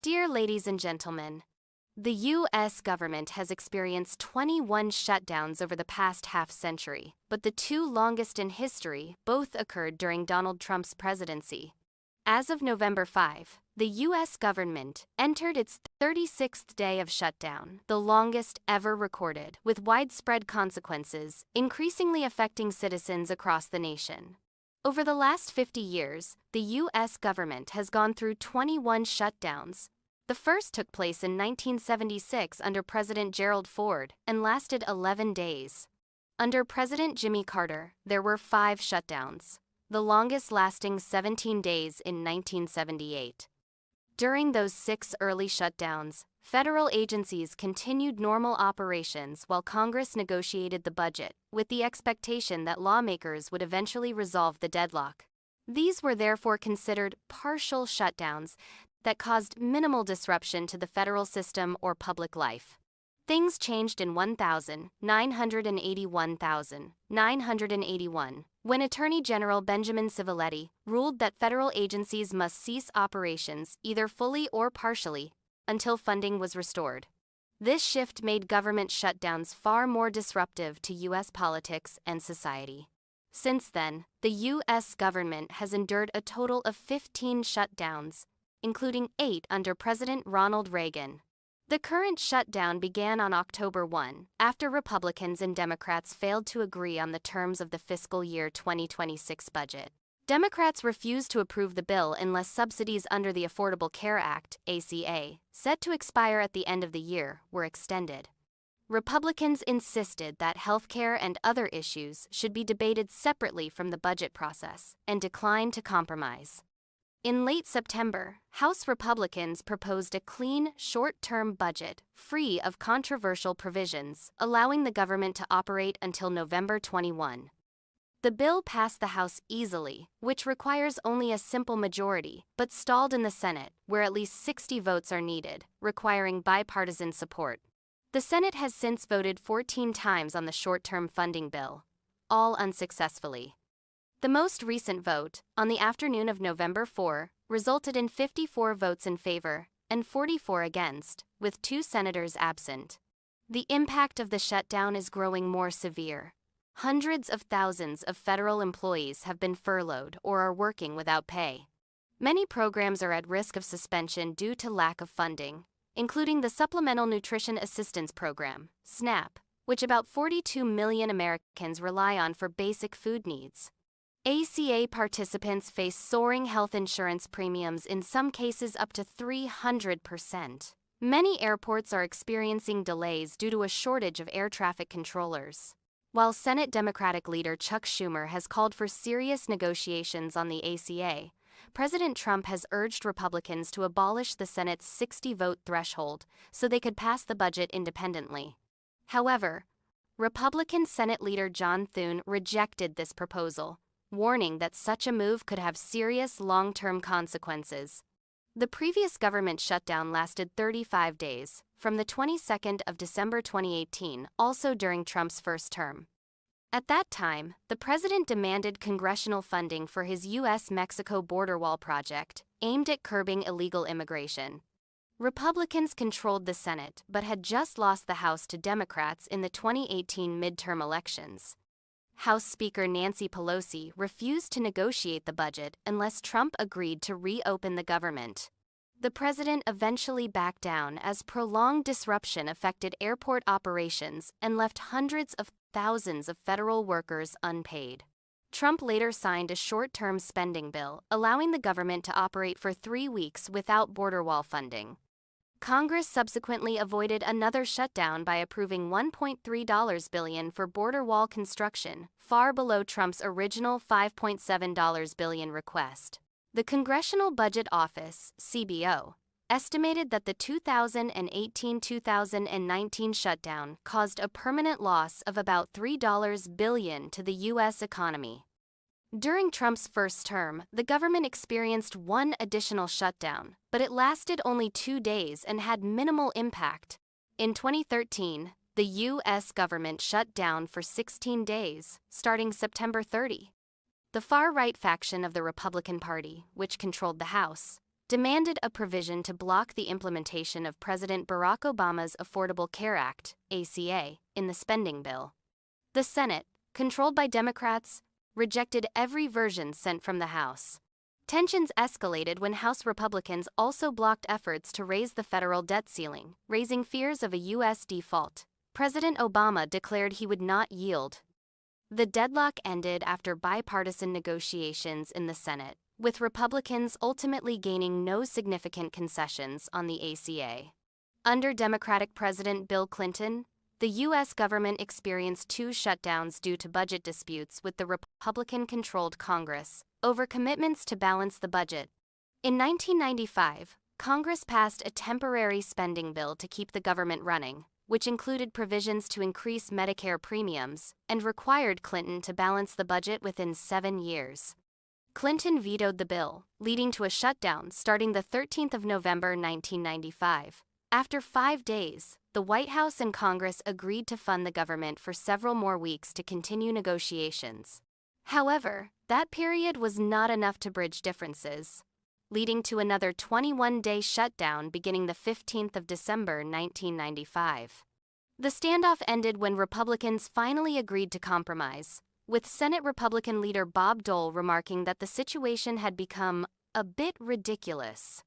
Dear ladies and gentlemen, the U.S. government has experienced 21 shutdowns over the past half-century, but the two longest in history both occurred during Donald Trump's presidency. As of November 5, the U.S. government entered its 36th day of shutdown, the longest ever recorded, with widespread consequences, increasingly affecting citizens across the nation. Over the last 50 years, the U.S. government has gone through 21 shutdowns. The first took place in 1976 under President Gerald Ford and lasted 11 days. Under President Jimmy Carter, there were 5 shutdowns, the longest lasting 17 days in 1978. During those 6 early shutdowns, federal agencies continued normal operations while Congress negotiated the budget, with the expectation that lawmakers would eventually resolve the deadlock. These were therefore considered partial shutdowns that caused minimal disruption to the federal system or public life. Things changed in 1981, when Attorney General Benjamin Civiletti ruled that federal agencies must cease operations either fully or partially until funding was restored. This shift made government shutdowns far more disruptive to U.S. politics and society. Since then, the U.S. government has endured a total of 15 shutdowns, including 8 under President Ronald Reagan. The current shutdown began on October 1, after Republicans and Democrats failed to agree on the terms of the fiscal year 2026 budget. Democrats refused to approve the bill unless subsidies under the Affordable Care Act, ACA, set to expire at the end of the year, were extended. Republicans insisted that health care and other issues should be debated separately from the budget process and declined to compromise. In late September, House Republicans proposed a clean, short-term budget, free of controversial provisions, allowing the government to operate until November 21. The bill passed the House easily, which requires only a simple majority, but stalled in the Senate, where at least 60 votes are needed, requiring bipartisan support. The Senate has since voted 14 times on the short-term funding bill, all unsuccessfully. The most recent vote, on the afternoon of November 4, resulted in 54 votes in favor and 44 against, with 2 senators absent. The impact of the shutdown is growing more severe. Hundreds of thousands of federal employees have been furloughed or are working without pay. Many programs are at risk of suspension due to lack of funding, including the Supplemental Nutrition Assistance Program, SNAP, which about 42 million Americans rely on for basic food needs. ACA participants face soaring health insurance premiums, in some cases up to 300%. Many airports are experiencing delays due to a shortage of air traffic controllers. While Senate Democratic leader Chuck Schumer has called for serious negotiations on the ACA, President Trump has urged Republicans to abolish the Senate's 60-vote threshold so they could pass the budget independently. However, Republican Senate leader John Thune rejected this proposal, warning that such a move could have serious long-term consequences. The previous government shutdown lasted 35 days, from the 22nd of December 2018, also during Trump's first term. At that time, the president demanded congressional funding for his U.S.-Mexico border wall project, aimed at curbing illegal immigration. Republicans controlled the Senate but had just lost the House to Democrats in the 2018 midterm elections. House Speaker Nancy Pelosi refused to negotiate the budget unless Trump agreed to reopen the government. The president eventually backed down as prolonged disruption affected airport operations and left hundreds of thousands of federal workers unpaid. Trump later signed a short-term spending bill allowing the government to operate for 3 weeks without border wall funding. Congress subsequently avoided another shutdown by approving $1.3 billion for border wall construction, far below Trump's original $5.7 billion request. The Congressional Budget Office, CBO, estimated that the 2018-2019 shutdown caused a permanent loss of about $3 billion to the U.S. economy. During Trump's first term, the government experienced one additional shutdown, but it lasted only 2 days and had minimal impact. In 2013, the U.S. government shut down for 16 days, starting September 30. The far-right faction of the Republican Party, which controlled the House, demanded a provision to block the implementation of President Barack Obama's Affordable Care Act, ACA, in the spending bill. The Senate, controlled by Democrats, rejected every version sent from the House. Tensions escalated when House Republicans also blocked efforts to raise the federal debt ceiling, raising fears of a U.S. default. President Obama declared he would not yield. The deadlock ended after bipartisan negotiations in the Senate, with Republicans ultimately gaining no significant concessions on the ACA. Under Democratic President Bill Clinton, the U.S. government experienced two shutdowns due to budget disputes with the Republican-controlled Congress over commitments to balance the budget. In 1995, Congress passed a temporary spending bill to keep the government running, which included provisions to increase Medicare premiums and required Clinton to balance the budget within 7 years. Clinton vetoed the bill, leading to a shutdown starting the 13th of November 1995. After 5 days, the White House and Congress agreed to fund the government for several more weeks to continue negotiations. However, that period was not enough to bridge differences, leading to another 21-day shutdown beginning the 15th of December 1995. The standoff ended when Republicans finally agreed to compromise, with Senate Republican leader Bob Dole remarking that the situation had become a bit ridiculous.